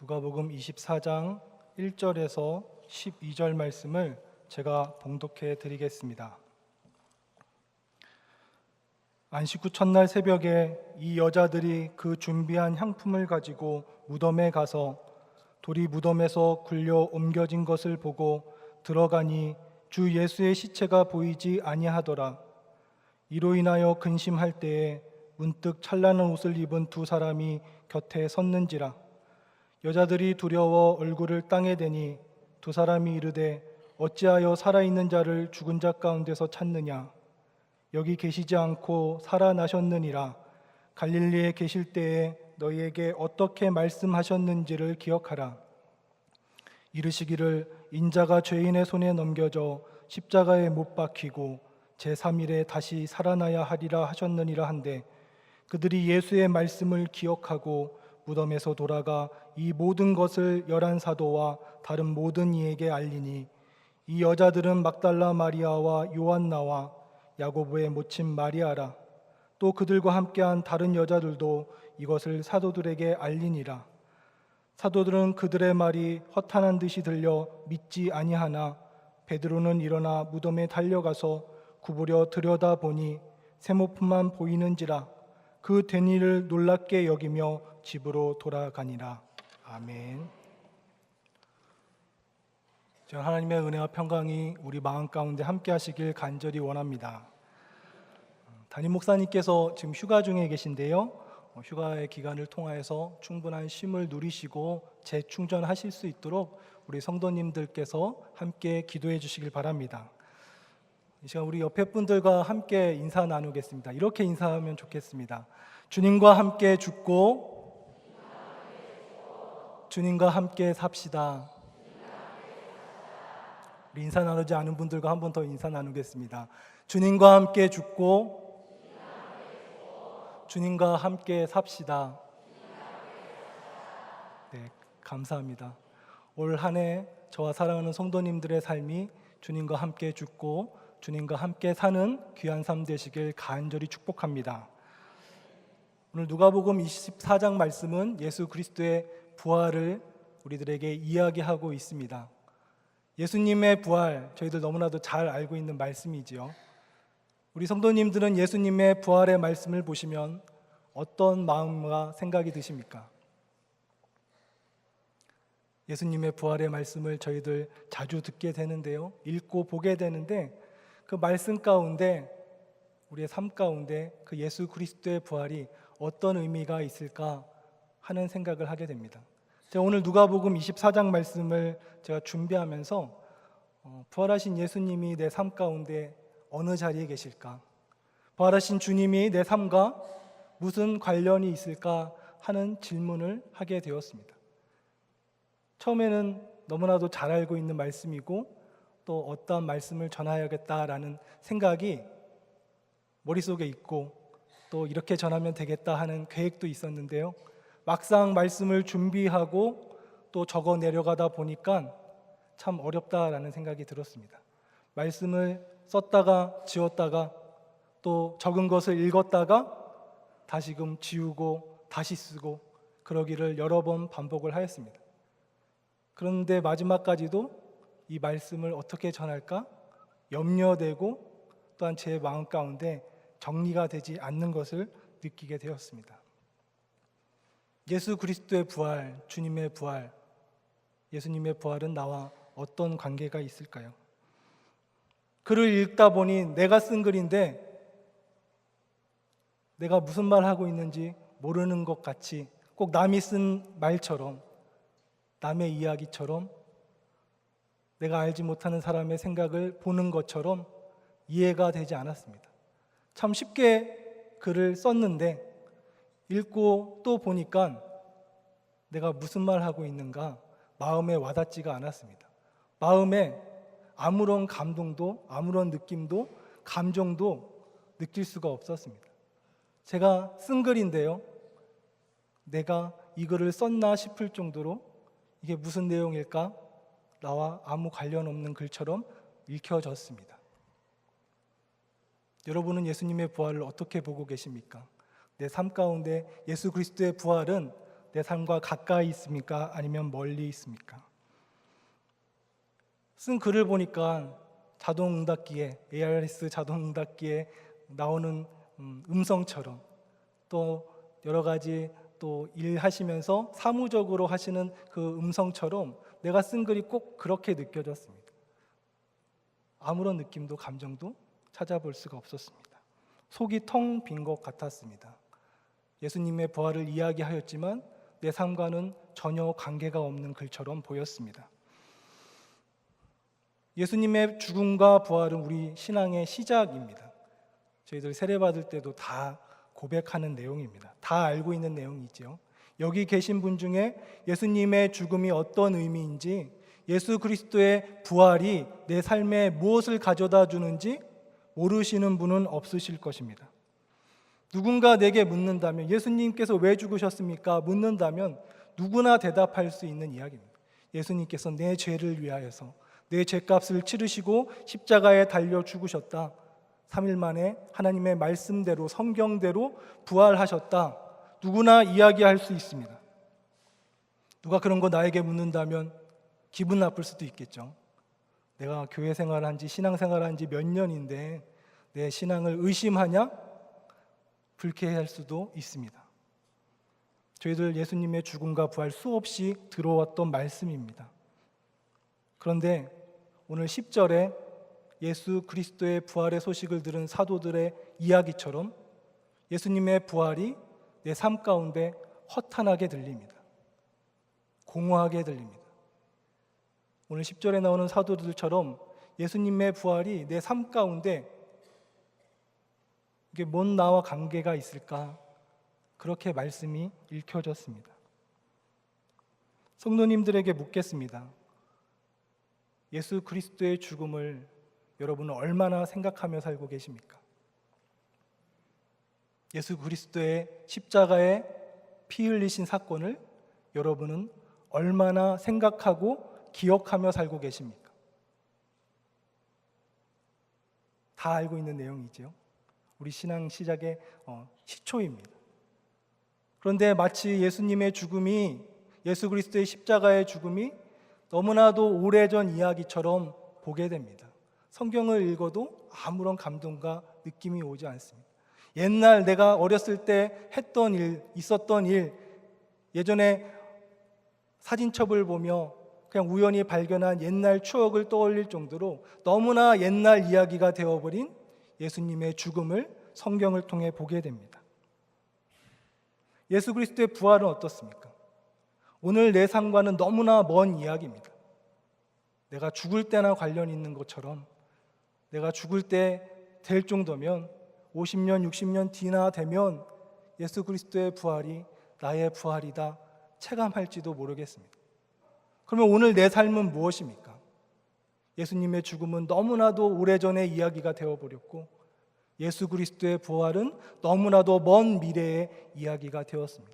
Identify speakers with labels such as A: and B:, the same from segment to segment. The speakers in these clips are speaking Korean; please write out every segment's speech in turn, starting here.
A: 누가복음 24장 1절에서 12절 말씀을 제가 봉독해 드리겠습니다. 안식 후 첫날 새벽에 이 여자들이 그 준비한 향품을 가지고 무덤에 가서 돌이 무덤에서 굴려 옮겨진 것을 보고 들어가니 주 예수의 시체가 보이지 아니하더라. 이로 인하여 근심할 때에 문득 찬란한 옷을 입은 두 사람이 곁에 섰는지라. 여자들이 두려워 얼굴을 땅에 대니 두 사람이 이르되 어찌하여 살아있는 자를 죽은 자 가운데서 찾느냐. 여기 계시지 않고 살아나셨느니라. 갈릴리에 계실 때에 너희에게 어떻게 말씀하셨는지를 기억하라. 이르시기를 인자가 죄인의 손에 넘겨져 십자가에 못 박히고 제3일에 다시 살아나야 하리라 하셨느니라 한데, 그들이 예수의 말씀을 기억하고 무덤에서 돌아가 이 모든 것을 11 사도와 다른 모든 이에게 알리니, 이 여자들은 막달라 마리아와 요한나와 야고보의 모친 마리아라. 또 그들과 함께한 다른 여자들도 이것을 사도들에게 알리니라. 사도들은 그들의 말이 허탄한 듯이 들려 믿지 아니하나 베드로는 일어나 무덤에 달려가서 구부려 들여다보니 세모품만 보이는지라. 그 된 일을 놀랍게 여기며 집으로 돌아가니라. 아멘. 하나님의 은혜와 평강이 우리 마음 가운데 함께 하시길 간절히 원합니다. 담임 목사님께서 지금 휴가 중에 계신데요, 휴가의 기간을 통하여서 충분한 쉼을 누리시고 재충전하실 수 있도록 우리 성도님들께서 함께 기도해 주시길 바랍니다. 이 시간 우리 옆에 분들과 함께 인사 나누겠습니다. 이렇게 인사하면 좋겠습니다. 주님과 함께 죽고 주님과 함께 삽시다. 우리 인사 나누지 않은 분들과 한 번 더 인사 나누겠습니다. 주님과 함께 죽고 주님과 함께 삽시다. 네, 감사합니다. 올 한 해 저와 사랑하는 성도님들의 삶이 주님과 함께 죽고 주님과 함께 사는 귀한 삶 되시길 간절히 축복합니다. 오늘 누가복음 24장 말씀은 예수 그리스도의 부활을 우리들에게 이야기하고 있습니다. 예수님의 부활, 저희들 너무나도 잘 알고 있는 말씀이지요. 우리 성도님들은 예수님의 부활의 말씀을 보시면 어떤 마음과 생각이 드십니까? 예수님의 부활의 말씀을 저희들 자주 듣게 되는데요, 읽고 보게 되는데, 그 말씀 가운데, 우리의 삶 가운데 그 예수 그리스도의 부활이 어떤 의미가 있을까 하는 생각을 하게 됩니다. 제가 오늘 누가복음 24장 말씀을 제가 준비하면서 부활하신 예수님이 내 삶 가운데 어느 자리에 계실까? 부활하신 주님이 내 삶과 무슨 관련이 있을까 하는 질문을 하게 되었습니다. 처음에는 너무나도 잘 알고 있는 말씀이고 또 어떤 말씀을 전하야겠다라는 생각이 머릿속에 있고 또 이렇게 전하면 되겠다 하는 계획도 있었는데요, 막상 말씀을 준비하고 또 적어 내려가다 보니까 참 어렵다라는 생각이 들었습니다. 말씀을 썼다가 지웠다가 또 적은 것을 읽었다가 다시금 지우고 다시 쓰고 그러기를 여러 번 반복을 하였습니다. 그런데 마지막까지도 이 말씀을 어떻게 전할까 염려되고 또한 제 마음 가운데 정리가 되지 않는 것을 느끼게 되었습니다. 예수 그리스도의 부활, 주님의 부활, 예수님의 부활은 나와 어떤 관계가 있을까요? 글을 읽다 보니 내가 쓴 글인데 내가 무슨 말 하고 있는지 모르는 것 같이, 꼭 남이 쓴 말처럼, 남의 이야기처럼, 내가 알지 못하는 사람의 생각을 보는 것처럼 이해가 되지 않았습니다. 참 쉽게 글을 썼는데 읽고 또 보니까 내가 무슨 말 하고 있는가 마음에 와닿지가 않았습니다. 마음에 아무런 감동도, 아무런 느낌도, 감정도 느낄 수가 없었습니다. 제가 쓴 글인데요, 내가 이 글을 썼나 싶을 정도로 이게 무슨 내용일까? 나와 아무 관련 없는 글처럼 읽혀졌습니다. 여러분은 예수님의 부활을 어떻게 보고 계십니까? 내 삶 가운데 예수 그리스도의 부활은 내 삶과 가까이 있습니까? 아니면 멀리 있습니까? 쓴 글을 보니까 자동응답기에, ARS 자동응답기에 나오는 음성처럼, 또 여러 가지 또 일하시면서 사무적으로 하시는 그 음성처럼 내가 쓴 글이 꼭 그렇게 느껴졌습니다. 아무런 느낌도 감정도 찾아볼 수가 없었습니다. 속이 텅 빈 것 같았습니다. 예수님의 부활을 이야기하였지만 내 삶과는 전혀 관계가 없는 글처럼 보였습니다. 예수님의 죽음과 부활은 우리 신앙의 시작입니다. 저희들 세례받을 때도 다 고백하는 내용입니다. 다 알고 있는 내용이죠. 여기 계신 분 중에 예수님의 죽음이 어떤 의미인지, 예수 그리스도의 부활이 내 삶에 무엇을 가져다 주는지 모르시는 분은 없으실 것입니다. 누군가 내게 묻는다면, 예수님께서 왜 죽으셨습니까? 묻는다면 누구나 대답할 수 있는 이야기입니다. 예수님께서 내 죄를 위하여서 내 죄값을 치르시고 십자가에 달려 죽으셨다. 3일 만에 하나님의 말씀대로, 성경대로 부활하셨다. 누구나 이야기할 수 있습니다. 누가 그런 거 나에게 묻는다면 기분 나쁠 수도 있겠죠. 내가 교회 생활한 지, 신앙 생활한 지 몇 년인데 내 신앙을 의심하냐? 불쾌할 수도 있습니다. 저희들 예수님의 죽음과 부활 수없이 들어왔던 말씀입니다. 그런데 오늘 10절에 예수 그리스도의 부활의 소식을 들은 사도들의 이야기처럼 예수님의 부활이 내 삶 가운데 허탄하게 들립니다. 공허하게 들립니다. 오늘 10절에 나오는 사도들처럼 예수님의 부활이 내 삶 가운데 이게 뭔 나와 관계가 있을까? 그렇게 말씀이 읽혀졌습니다. 성도님들에게 묻겠습니다. 예수 그리스도의 죽음을 여러분은 얼마나 생각하며 살고 계십니까? 예수 그리스도의 십자가에 피 흘리신 사건을 여러분은 얼마나 생각하고 기억하며 살고 계십니까? 다 알고 있는 내용이죠. 우리 신앙 시작의 시초입니다. 그런데 마치 예수님의 죽음이, 예수 그리스도의 십자가의 죽음이 너무나도 오래전 이야기처럼 보게 됩니다. 성경을 읽어도 아무런 감동과 느낌이 오지 않습니다. 옛날 내가 어렸을 때 했던 일, 있었던 일, 예전에 사진첩을 보며 그냥 우연히 발견한 옛날 추억을 떠올릴 정도로 너무나 옛날 이야기가 되어버린 예수님의 죽음을 성경을 통해 보게 됩니다. 예수 그리스도의 부활은 어떻습니까? 오늘 내 삶과는 너무나 먼 이야기입니다. 내가 죽을 때나 관련 있는 것처럼, 내가 죽을 때 될 정도면 50년, 60년 뒤나 되면 예수 그리스도의 부활이 나의 부활이다 체감할지도 모르겠습니다. 그러면 오늘 내 삶은 무엇입니까? 예수님의 죽음은 너무나도 오래전의 이야기가 되어버렸고 예수 그리스도의 부활은 너무나도 먼 미래의 이야기가 되었습니다.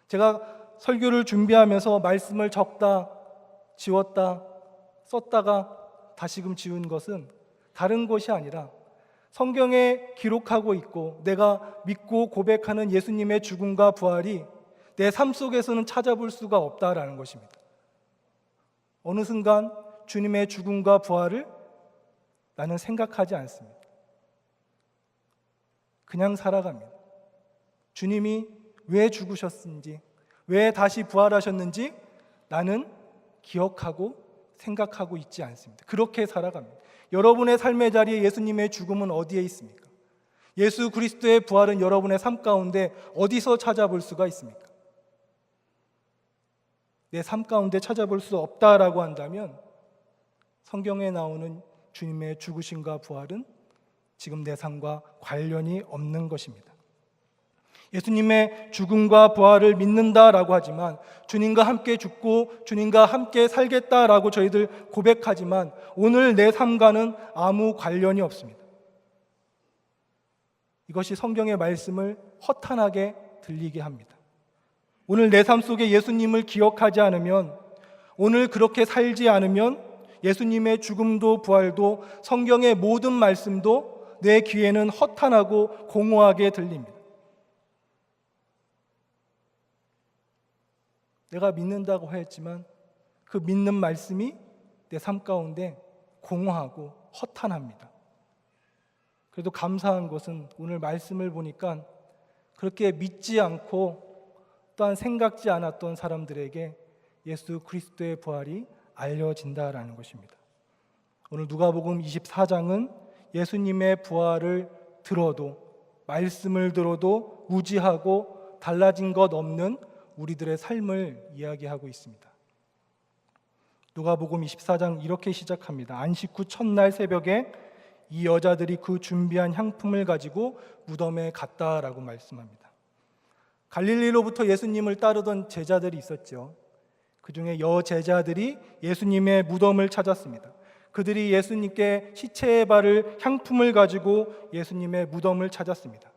A: 제가 설교를 준비하면서 말씀을 적다, 지웠다, 썼다가 다시금 지운 것은 다른 것이 아니라 성경에 기록하고 있고 내가 믿고 고백하는 예수님의 죽음과 부활이 내 삶 속에서는 찾아볼 수가 없다라는 것입니다. 어느 순간 주님의 죽음과 부활을 나는 생각하지 않습니다. 그냥 살아갑니다. 주님이 왜 죽으셨는지, 왜 다시 부활하셨는지 나는 기억하고 생각하고 있지 않습니다. 그렇게 살아갑니다. 여러분의 삶의 자리에 예수님의 죽음은 어디에 있습니까? 예수 그리스도의 부활은 여러분의 삶 가운데 어디서 찾아볼 수가 있습니까? 내 삶 가운데 찾아볼 수 없다라고 한다면 성경에 나오는 주님의 죽으심과 부활은 지금 내 삶과 관련이 없는 것입니다. 예수님의 죽음과 부활을 믿는다라고 하지만 주님과 함께 죽고 주님과 함께 살겠다라고 저희들 고백하지만 오늘 내 삶과는 아무 관련이 없습니다. 이것이 성경의 말씀을 허탄하게 들리게 합니다. 오늘 내 삶 속에 예수님을 기억하지 않으면, 오늘 그렇게 살지 않으면 예수님의 죽음도 부활도 성경의 모든 말씀도 내 귀에는 허탄하고 공허하게 들립니다. 내가 믿는다고 하였지만 그 믿는 말씀이 내 삶 가운데 공허하고 허탄합니다. 그래도 감사한 것은 오늘 말씀을 보니까 그렇게 믿지 않고 또한 생각지 않았던 사람들에게 예수 그리스도의 부활이 알려진다라는 것입니다. 오늘 누가복음 24장은 예수님의 부활을 들어도, 말씀을 들어도 무지하고 달라진 것 없는 우리들의 삶을 이야기하고 있습니다. 누가복음 24장 이렇게 시작합니다. 안식 후 첫날 새벽에 이 여자들이 그 준비한 향품을 가지고 무덤에 갔다라고 말씀합니다. 갈릴리로부터 예수님을 따르던 제자들이 있었죠. 그 중에 여제자들이 예수님의 무덤을 찾았습니다. 그들이 예수님께 시체에 바를 향품을 가지고 예수님의 무덤을 찾았습니다.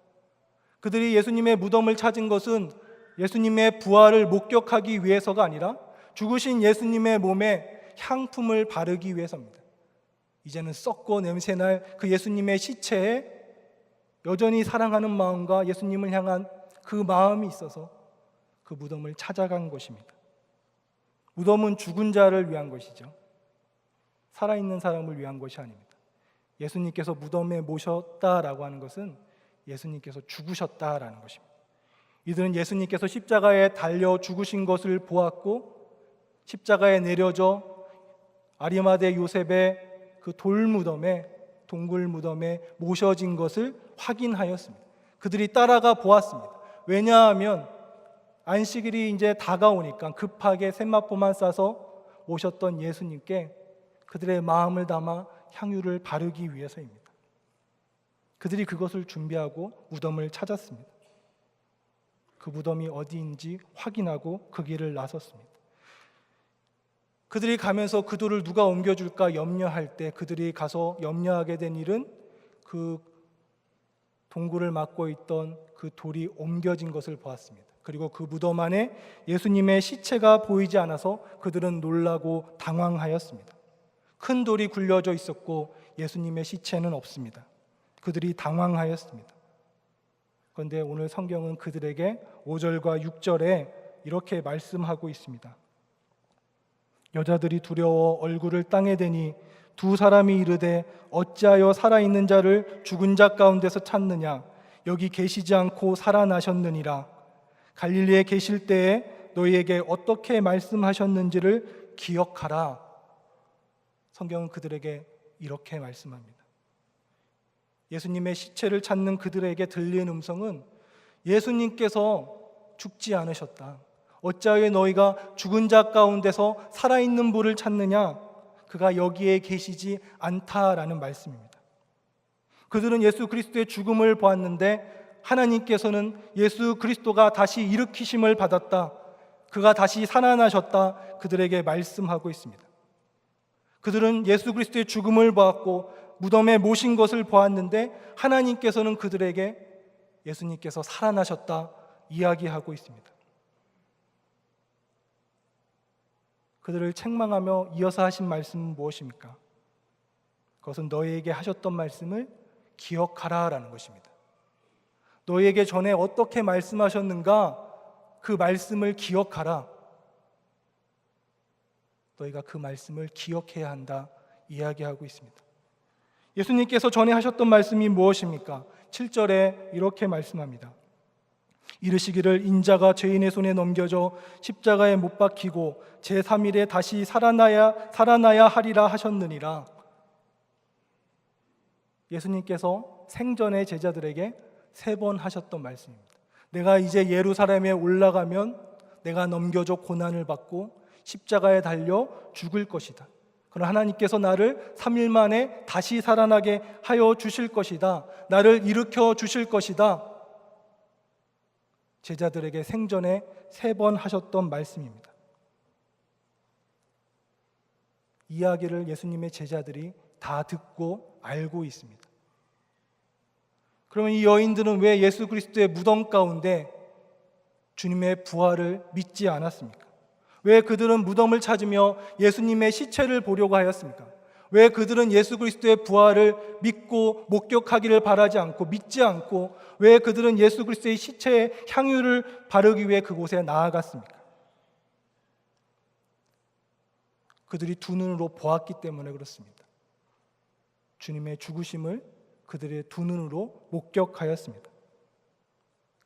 A: 그들이 예수님의 무덤을 찾은 것은 예수님의 부활을 목격하기 위해서가 아니라 죽으신 예수님의 몸에 향품을 바르기 위해서입니다. 이제는 썩고 냄새날 그 예수님의 시체에 여전히 사랑하는 마음과 예수님을 향한 그 마음이 있어서 그 무덤을 찾아간 것입니다. 무덤은 죽은 자를 위한 것이죠. 살아있는 사람을 위한 것이 아닙니다. 예수님께서 무덤에 모셨다라고 하는 것은 예수님께서 죽으셨다라는 것입니다. 이들은 예수님께서 십자가에 달려 죽으신 것을 보았고 십자가에 내려져 아리마대 요셉의 그 돌무덤에, 동굴 무덤에 모셔진 것을 확인하였습니다. 그들이 따라가 보았습니다. 왜냐하면 안식일이 이제 다가오니까 급하게 세마포만 싸서 오셨던 예수님께 그들의 마음을 담아 향유를 바르기 위해서입니다. 그들이 그것을 준비하고 무덤을 찾았습니다. 그 무덤이 어디인지 확인하고 그 길을 나섰습니다. 그들이 가면서 그 돌을 누가 옮겨줄까 염려할 때 그들이 가서 염려하게 된 일은 그 동굴을 막고 있던 그 돌이 옮겨진 것을 보았습니다. 그리고 그 무덤 안에 예수님의 시체가 보이지 않아서 그들은 놀라고 당황하였습니다. 큰 돌이 굴려져 있었고 예수님의 시체는 없습니다. 그들이 당황하였습니다. 그런데 오늘 성경은 그들에게 5절과 6절에 이렇게 말씀하고 있습니다. 여자들이 두려워 얼굴을 땅에 대니 두 사람이 이르되 어찌하여 살아있는 자를 죽은 자 가운데서 찾느냐? 여기 계시지 않고 살아나셨느니라. 갈릴리에 계실 때에 너희에게 어떻게 말씀하셨는지를 기억하라. 성경은 그들에게 이렇게 말씀합니다. 예수님의 시체를 찾는 그들에게 들리는 음성은 예수님께서 죽지 않으셨다. 어찌하여 너희가 죽은 자 가운데서 살아있는 분을 찾느냐? 그가 여기에 계시지 않다라는 말씀입니다. 그들은 예수 그리스도의 죽음을 보았는데 하나님께서는 예수 그리스도가 다시 일으키심을 받았다, 그가 다시 살아나셨다, 그들에게 말씀하고 있습니다. 그들은 예수 그리스도의 죽음을 보았고 무덤에 모신 것을 보았는데 하나님께서는 그들에게 예수님께서 살아나셨다 이야기하고 있습니다. 그들을 책망하며 이어서 하신 말씀은 무엇입니까? 그것은 너희에게 하셨던 말씀을 기억하라라는 것입니다. 너희에게 전에 어떻게 말씀하셨는가 그 말씀을 기억하라. 너희가 그 말씀을 기억해야 한다 이야기하고 있습니다. 예수님께서 전에 하셨던 말씀이 무엇입니까? 7절에 이렇게 말씀합니다. 이르시기를 인자가 죄인의 손에 넘겨져 십자가에 못 박히고 제3일에 다시 살아나야 하리라 하셨느니라. 예수님께서 생전에 제자들에게 3번 하셨던 말씀입니다. 내가 이제 예루살렘에 올라가면 내가 넘겨져 고난을 받고 십자가에 달려 죽을 것이다. 그러나 하나님께서 나를 3일 만에 다시 살아나게 하여 주실 것이다. 나를 일으켜 주실 것이다. 제자들에게 생전에 3번 하셨던 말씀입니다. 이야기를 예수님의 제자들이 다 듣고 알고 있습니다. 그러면 이 여인들은 왜 예수 그리스도의 무덤 가운데 주님의 부활을 믿지 않았습니까? 왜 그들은 무덤을 찾으며 예수님의 시체를 보려고 하였습니까? 왜 그들은 예수 그리스도의 부활을 믿고 목격하기를 바라지 않고 믿지 않고 왜 그들은 예수 그리스도의 시체에 향유를 바르기 위해 그곳에 나아갔습니까? 그들이 두 눈으로 보았기 때문에 그렇습니다. 주님의 죽으심을 그들의 두 눈으로 목격하였습니다.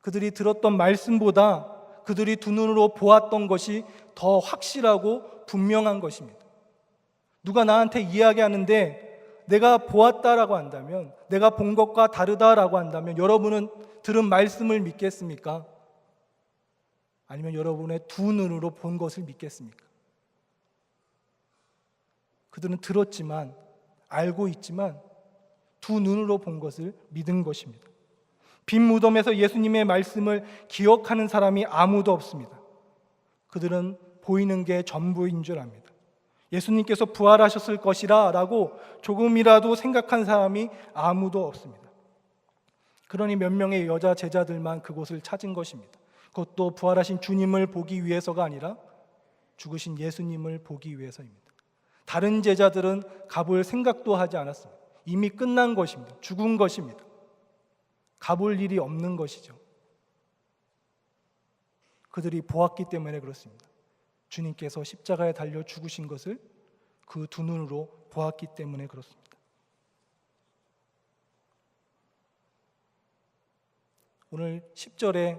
A: 그들이 들었던 말씀보다 그들이 두 눈으로 보았던 것이 더 확실하고 분명한 것입니다. 누가 나한테 이야기하는데 내가 보았다라고 한다면, 내가 본 것과 다르다라고 한다면 여러분은 들은 말씀을 믿겠습니까? 아니면 여러분의 두 눈으로 본 것을 믿겠습니까? 그들은 들었지만, 알고 있지만 두 눈으로 본 것을 믿은 것입니다. 빈 무덤에서 예수님의 말씀을 기억하는 사람이 아무도 없습니다. 그들은 보이는 게 전부인 줄 압니다. 예수님께서 부활하셨을 것이라 라고 조금이라도 생각한 사람이 아무도 없습니다. 그러니 몇 명의 여자 제자들만 그곳을 찾은 것입니다. 그것도 부활하신 주님을 보기 위해서가 아니라 죽으신 예수님을 보기 위해서입니다. 다른 제자들은 가볼 생각도 하지 않았습니다. 이미 끝난 것입니다. 죽은 것입니다. 가볼 일이 없는 것이죠. 그들이 보았기 때문에 그렇습니다. 주님께서 십자가에 달려 죽으신 것을 그 두 눈으로 보았기 때문에 그렇습니다. 오늘 10절에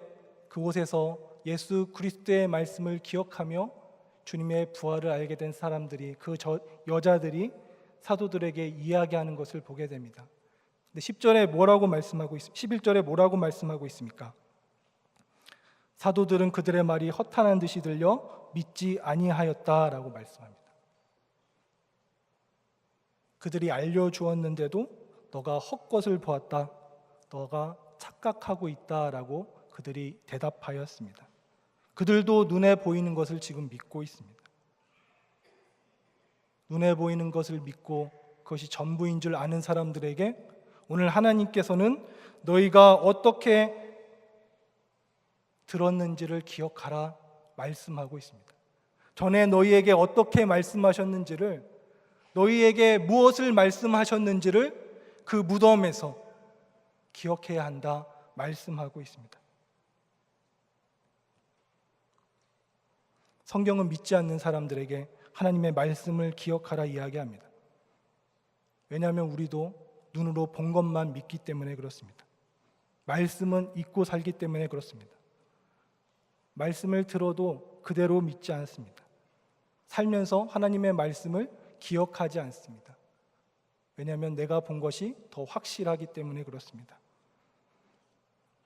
A: 그곳에서 예수 그리스도의 말씀을 기억하며 주님의 부활을 알게 된 사람들이, 그 여자들이 사도들에게 이야기하는 것을 보게 됩니다. 근데 10절에 뭐라고 말씀하고 11절에 뭐라고 말씀하고 있습니까? 사도들은 그들의 말이 허탄한 듯이 들려 믿지 아니하였다라고 말씀합니다. 그들이 알려주었는데도 너가 헛것을 보았다, 너가 착각하고 있다라고 그들이 대답하였습니다. 그들도 눈에 보이는 것을 지금 믿고 있습니다. 눈에 보이는 것을 믿고 그것이 전부인 줄 아는 사람들에게 오늘 하나님께서는 너희가 어떻게 들었는지를 기억하라 말씀하고 있습니다. 전에 너희에게 어떻게 말씀하셨는지를, 너희에게 무엇을 말씀하셨는지를 그 무덤에서 기억해야 한다 말씀하고 있습니다. 성경은 믿지 않는 사람들에게 하나님의 말씀을 기억하라 이야기합니다. 왜냐하면 우리도 눈으로 본 것만 믿기 때문에 그렇습니다. 말씀은 잊고 살기 때문에 그렇습니다. 말씀을 들어도 그대로 믿지 않습니다. 살면서 하나님의 말씀을 기억하지 않습니다. 왜냐하면 내가 본 것이 더 확실하기 때문에 그렇습니다.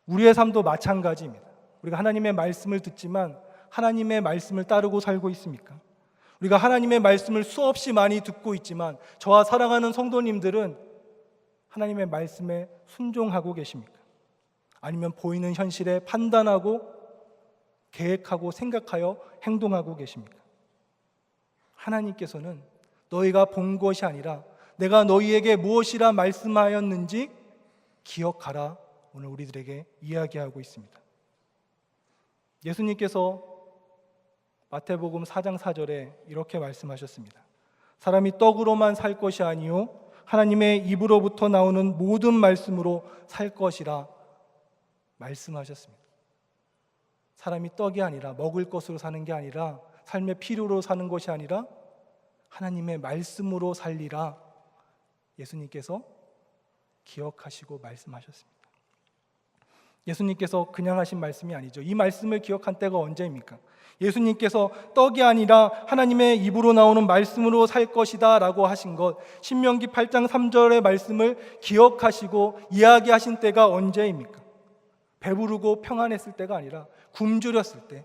A: 우리의 삶도 마찬가지입니다. 우리가 하나님의 말씀을 듣지만 하나님의 말씀을 따르고 살고 있습니까? 우리가 하나님의 말씀을 수없이 많이 듣고 있지만 저와 사랑하는 성도님들은 하나님의 말씀에 순종하고 계십니까? 아니면 보이는 현실에 판단하고 계획하고 생각하여 행동하고 계십니까? 하나님께서는 너희가 본 것이 아니라 내가 너희에게 무엇이라 말씀하였는지 기억하라 오늘 우리들에게 이야기하고 있습니다. 예수님께서 마태복음 4장 4절에 이렇게 말씀하셨습니다. 사람이 떡으로만 살 것이 아니요 하나님의 입으로부터 나오는 모든 말씀으로 살 것이라 말씀하셨습니다. 사람이 떡이 아니라, 먹을 것으로 사는 게 아니라, 삶의 필요로 사는 것이 아니라 하나님의 말씀으로 살리라 예수님께서 기억하시고 말씀하셨습니다. 예수님께서 그냥 하신 말씀이 아니죠. 이 말씀을 기억한 때가 언제입니까? 예수님께서 떡이 아니라 하나님의 입으로 나오는 말씀으로 살 것이다 라고 하신 것, 신명기 8장 3절의 말씀을 기억하시고 이야기하신 때가 언제입니까? 배부르고 평안했을 때가 아니라 굶주렸을 때,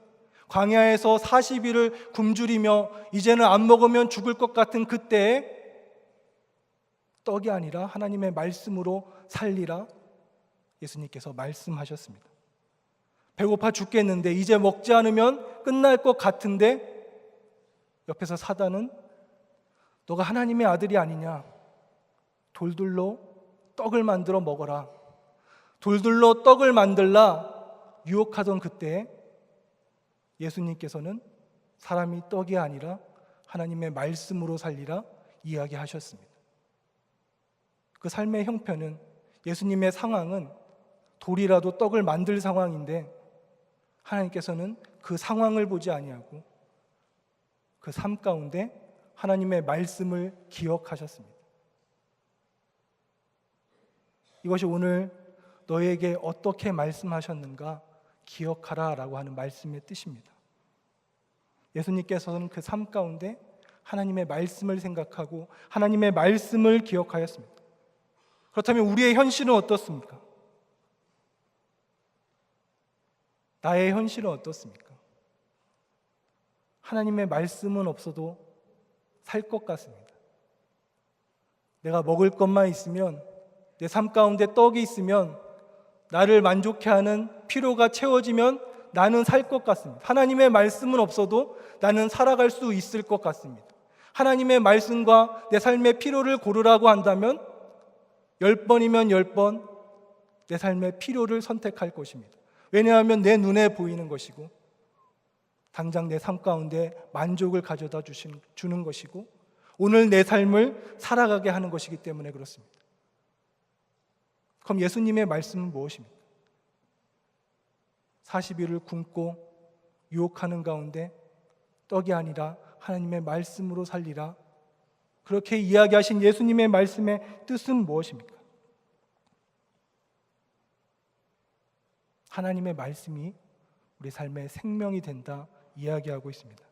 A: 광야에서 40일을 굶주리며 이제는 안 먹으면 죽을 것 같은 그때에 떡이 아니라 하나님의 말씀으로 살리라 예수님께서 말씀하셨습니다. 배고파 죽겠는데 이제 먹지 않으면 끝날 것 같은데 옆에서 사단은 너가 하나님의 아들이 아니냐, 돌들로 떡을 만들어 먹어라, 돌들로 떡을 만들라 유혹하던 그때에 예수님께서는 사람이 떡이 아니라 하나님의 말씀으로 살리라 이야기하셨습니다. 그 삶의 형편은, 예수님의 상황은 돌이라도 떡을 만들 상황인데 하나님께서는 그 상황을 보지 아니하고 그 삶 가운데 하나님의 말씀을 기억하셨습니다. 이것이 오늘 너에게 어떻게 말씀하셨는가 기억하라 라고 하는 말씀의 뜻입니다. 예수님께서는 그 삶 가운데 하나님의 말씀을 생각하고 하나님의 말씀을 기억하였습니다. 그렇다면 우리의 현실은 어떻습니까? 나의 현실은 어떻습니까? 하나님의 말씀은 없어도 살 것 같습니다. 내가 먹을 것만 있으면, 내 삶 가운데 떡이 있으면, 나를 만족해 하는 필요가 채워지면 나는 살 것 같습니다. 하나님의 말씀은 없어도 나는 살아갈 수 있을 것 같습니다. 하나님의 말씀과 내 삶의 필요를 고르라고 한다면 10번이면 10번 내 삶의 필요를 선택할 것입니다. 왜냐하면 내 눈에 보이는 것이고 당장 내 삶 가운데 만족을 가져다 주는 것이고 오늘 내 삶을 살아가게 하는 것이기 때문에 그렇습니다. 그럼 예수님의 말씀은 무엇입니까? 40일을 굶고 유혹하는 가운데 떡이 아니라 하나님의 말씀으로 살리라, 그렇게 이야기하신 예수님의 말씀의 뜻은 무엇입니까? 하나님의 말씀이 우리 삶의 생명이 된다 이야기하고 있습니다.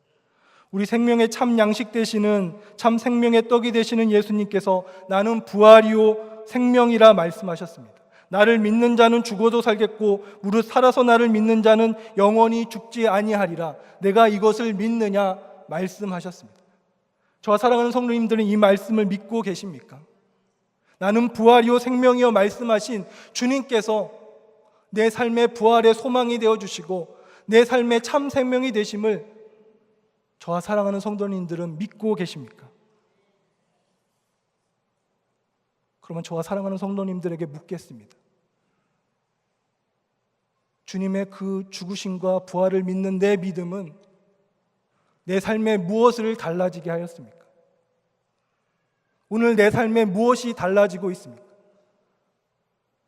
A: 우리 생명의 참 양식 되시는, 참 생명의 떡이 되시는 예수님께서 나는 부활이요 생명이라 말씀하셨습니다. 나를 믿는 자는 죽어도 살겠고 무릇 살아서 나를 믿는 자는 영원히 죽지 아니하리라. 내가 이것을 믿느냐 말씀하셨습니다. 저와 사랑하는 성도님들은 이 말씀을 믿고 계십니까? 나는 부활이요 생명이요 말씀하신 주님께서 내 삶의 부활의 소망이 되어주시고 내 삶의 참 생명이 되심을 저와 사랑하는 성도님들은 믿고 계십니까? 그러면 저와 사랑하는 성도님들에게 묻겠습니다. 주님의 그 죽으심과 부활을 믿는 내 믿음은 내 삶에 무엇을 달라지게 하였습니까? 오늘 내 삶에 무엇이 달라지고 있습니까?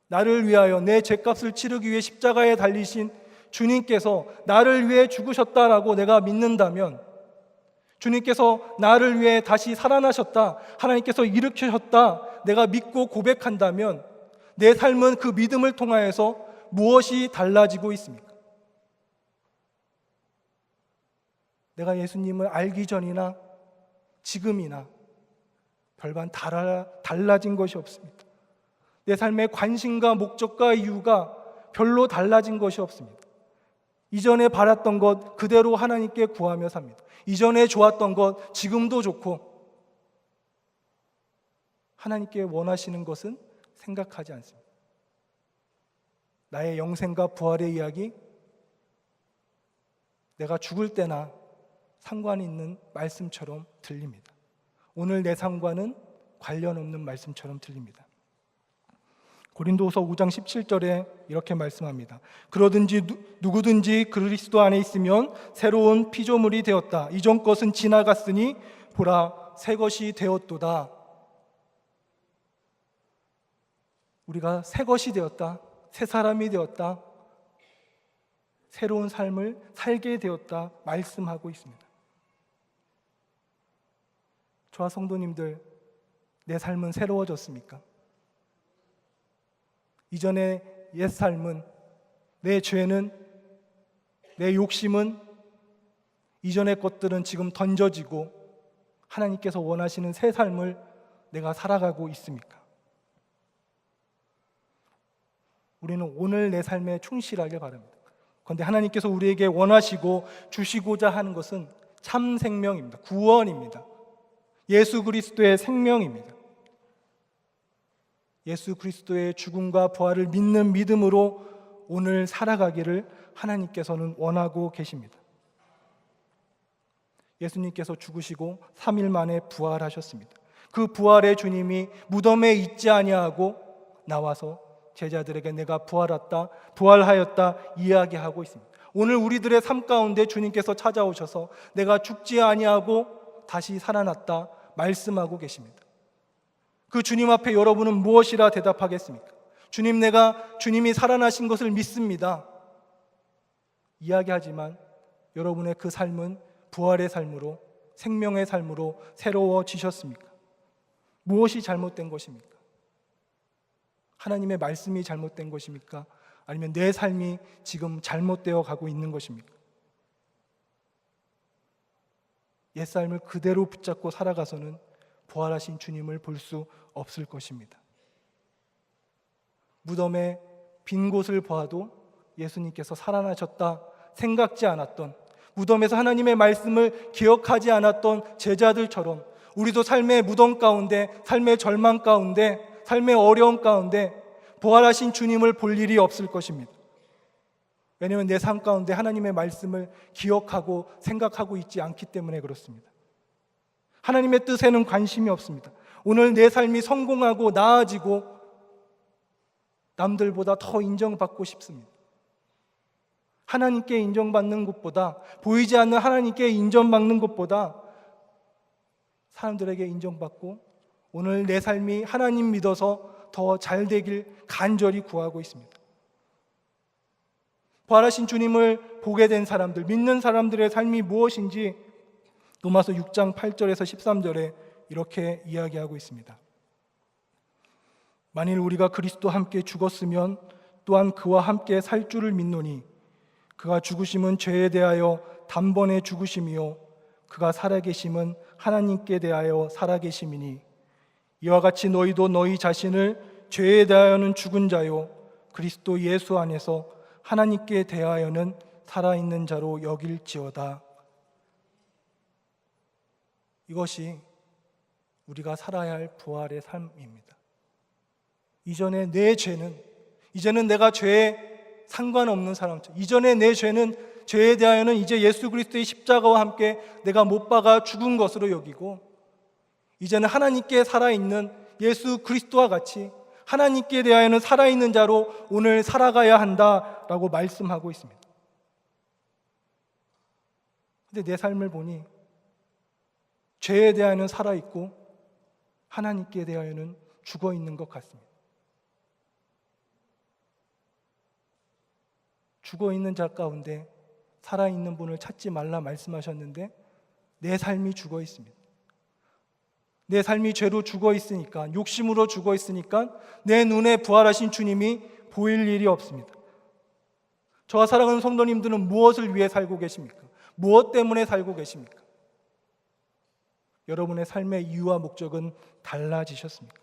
A: 나를 위하여 내 죄값을 치르기 위해 십자가에 달리신 주님께서 나를 위해 죽으셨다라고 내가 믿는다면, 주님께서 나를 위해 다시 살아나셨다, 하나님께서 일으키셨다 내가 믿고 고백한다면 내 삶은 그 믿음을 통하여서 무엇이 달라지고 있습니까? 내가 예수님을 알기 전이나 지금이나 별반 달라진 것이 없습니다. 내 삶의 관심과 목적과 이유가 별로 달라진 것이 없습니다. 이전에 바랐던 것 그대로 하나님께 구하며 삽니다. 이전에 좋았던 것 지금도 좋고 하나님께 원하시는 것은 생각하지 않습니다. 나의 영생과 부활의 이야기, 내가 죽을 때나 상관 있는 말씀처럼 들립니다. 오늘 내 삶과는 관련 없는 말씀처럼 들립니다. 고린도후서 5장 17절에 이렇게 말씀합니다. 그러든지 누구든지 그리스도 안에 있으면 새로운 피조물이 되었다. 이전 것은 지나갔으니 보라 새 것이 되었도다. 우리가 새 것이 되었다, 새 사람이 되었다, 새로운 삶을 살게 되었다 말씀하고 있습니다. 저와 성도님들, 내 삶은 새로워졌습니까? 이전의 옛 삶은, 내 죄는, 내 욕심은, 이전의 것들은 지금 던져지고 하나님께서 원하시는 새 삶을 내가 살아가고 있습니까? 우리는 오늘 내 삶에 충실하길 바랍니다. 그런데 하나님께서 우리에게 원하시고 주시고자 하는 것은 참 생명입니다. 구원입니다. 예수 그리스도의 생명입니다. 예수 그리스도의 죽음과 부활을 믿는 믿음으로 오늘 살아가기를 하나님께서는 원하고 계십니다. 예수님께서 죽으시고 3일 만에 부활하셨습니다. 그 부활의 주님이 무덤에 있지 아니하고 나와서 제자들에게 내가 부활하였다 이야기하고 있습니다. 오늘 우리들의 삶 가운데 주님께서 찾아오셔서 내가 죽지 아니하고 다시 살아났다 말씀하고 계십니다. 그 주님 앞에 여러분은 무엇이라 대답하겠습니까? 주님, 내가 주님이 살아나신 것을 믿습니다 이야기하지만 여러분의 그 삶은 부활의 삶으로 생명의 삶으로 새로워지셨습니까? 무엇이 잘못된 것입니까? 하나님의 말씀이 잘못된 것입니까? 아니면 내 삶이 지금 잘못되어 가고 있는 것입니까? 옛삶을 그대로 붙잡고 살아가서는 부활하신 주님을 볼 수 없을 것입니다. 무덤의 빈 곳을 보아도 예수님께서 살아나셨다 생각지 않았던, 무덤에서 하나님의 말씀을 기억하지 않았던 제자들처럼 우리도 삶의 무덤 가운데, 삶의 절망 가운데, 삶의 어려움 가운데 부활하신 주님을 볼 일이 없을 것입니다. 왜냐하면 내 삶 가운데 하나님의 말씀을 기억하고 생각하고 있지 않기 때문에 그렇습니다. 하나님의 뜻에는 관심이 없습니다. 오늘 내 삶이 성공하고 나아지고 남들보다 더 인정받고 싶습니다. 하나님께 인정받는 것보다, 보이지 않는 하나님께 인정받는 것보다 사람들에게 인정받고 오늘 내 삶이 하나님 믿어서 더 잘 되길 간절히 구하고 있습니다. 부활하신 주님을 보게 된 사람들, 믿는 사람들의 삶이 무엇인지 로마서 6장 8절에서 13절에 이렇게 이야기하고 있습니다. 만일 우리가 그리스도와 함께 죽었으면 또한 그와 함께 살 줄을 믿노니 그가 죽으심은 죄에 대하여 단번에 죽으심이요 그가 살아계심은 하나님께 대하여 살아계심이니 이와 같이 너희도 너희 자신을 죄에 대하여는 죽은 자요 그리스도 예수 안에서 하나님께 대하여는 살아있는 자로 여길지어다. 이것이 우리가 살아야 할 부활의 삶입니다. 이전에 내 죄는, 이제는 내가 죄에 상관없는 사람처럼, 이전에 내 죄는, 죄에 대하여는 이제 예수 그리스도의 십자가와 함께 내가 못 박아 죽은 것으로 여기고, 이제는 하나님께 살아있는 예수 그리스도와 같이 하나님께 대하여는 살아있는 자로 오늘 살아가야 한다라고 말씀하고 있습니다. 근데 내 삶을 보니 죄에 대하여는 살아있고 하나님께 대하여는 죽어있는 것 같습니다. 죽어있는 자 가운데 살아있는 분을 찾지 말라 말씀하셨는데 내 삶이 죽어있습니다. 내 삶이 죄로 죽어있으니까, 욕심으로 죽어있으니까 내 눈에 부활하신 주님이 보일 일이 없습니다. 저와 사랑하는 성도님들은 무엇을 위해 살고 계십니까? 무엇 때문에 살고 계십니까? 여러분의 삶의 이유와 목적은 달라지셨습니까?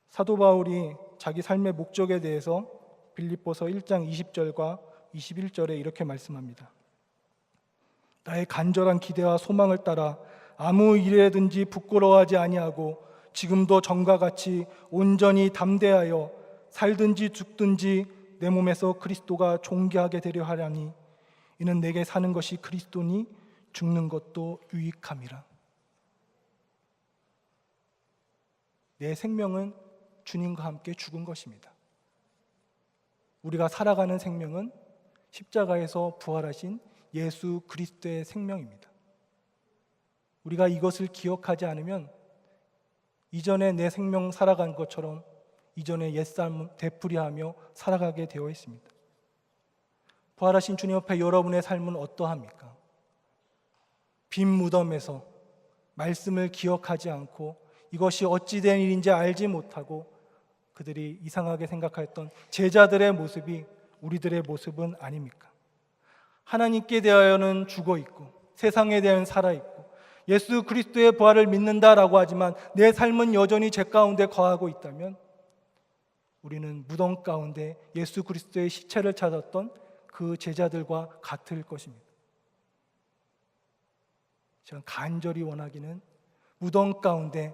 A: 사도 바울이 자기 삶의 목적에 대해서 빌립보서 1장 20절과 21절에 이렇게 말씀합니다. 나의 간절한 기대와 소망을 따라 아무 일에든지 부끄러워하지 아니하고 지금도 전과 같이 온전히 담대하여 살든지 죽든지 내 몸에서 그리스도가 존귀하게 되려 하려니 이는 내게 사는 것이 그리스도니 죽는 것도 유익함이라. 내 생명은 주님과 함께 죽은 것입니다. 우리가 살아가는 생명은 십자가에서 부활하신 예수 그리스도의 생명입니다. 우리가 이것을 기억하지 않으면 이전에 내 생명 살아간 것처럼 이전의 옛삶 되풀이하며 살아가게 되어 있습니다. 부활하신 주님 앞에 여러분의 삶은 어떠합니까? 빈 무덤에서 말씀을 기억하지 않고 이것이 어찌 된 일인지 알지 못하고 그들이 이상하게 생각하였던 제자들의 모습이 우리들의 모습은 아닙니까? 하나님께 대하여는 죽어 있고 세상에 대하여는 살아 있고 예수 그리스도의 부활을 믿는다라고 하지만 내 삶은 여전히 죄 가운데 거하고 있다면 우리는 무덤 가운데 예수 그리스도의 시체를 찾았던 그 제자들과 같을 것입니다. 제가 간절히 원하기는 무덤 가운데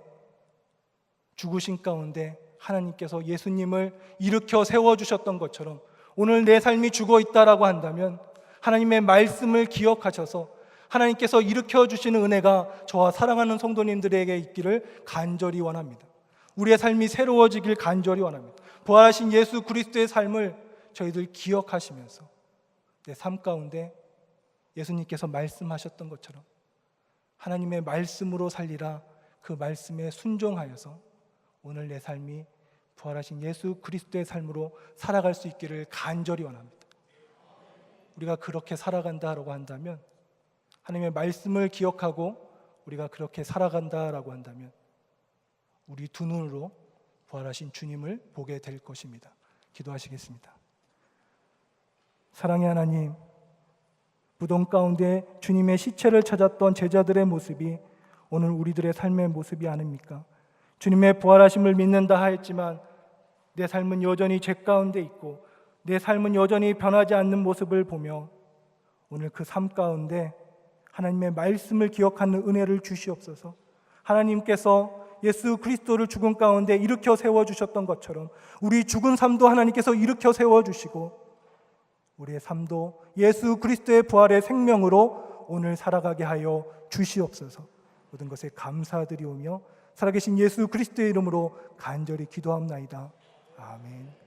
A: 죽으신 가운데 하나님께서 예수님을 일으켜 세워주셨던 것처럼 오늘 내 삶이 죽어 있다라고 한다면 하나님의 말씀을 기억하셔서 하나님께서 일으켜 주시는 은혜가 저와 사랑하는 성도님들에게 있기를 간절히 원합니다. 우리의 삶이 새로워지길 간절히 원합니다. 부활하신 예수 그리스도의 삶을 저희들 기억하시면서 내 삶 가운데 예수님께서 말씀하셨던 것처럼 하나님의 말씀으로 살리라, 그 말씀에 순종하여서 오늘 내 삶이 부활하신 예수 그리스도의 삶으로 살아갈 수 있기를 간절히 원합니다. 우리가 그렇게 살아간다라고 한다면 하나님의 말씀을 기억하고 우리가 그렇게 살아간다라고 한다면 우리 두 눈으로 부활하신 주님을 보게 될 것입니다. 기도하시겠습니다. 사랑의 하나님, 무덤 가운데 주님의 시체를 찾았던 제자들의 모습이 오늘 우리들의 삶의 모습이 아닙니까? 주님의 부활하심을 믿는다 하였지만 내 삶은 여전히 죄 가운데 있고 내 삶은 여전히 변하지 않는 모습을 보며 오늘 그 삶 가운데 하나님의 말씀을 기억하는 은혜를 주시옵소서. 하나님께서 예수 그리스도를 죽은 가운데 일으켜 세워주셨던 것처럼 우리 죽은 삶도 하나님께서 일으켜 세워주시고 우리의 삶도 예수 그리스도의 부활의 생명으로 오늘 살아가게 하여 주시옵소서. 모든 것에 감사드리오며 살아계신 예수 그리스도의 이름으로 간절히 기도합나이다. 아멘.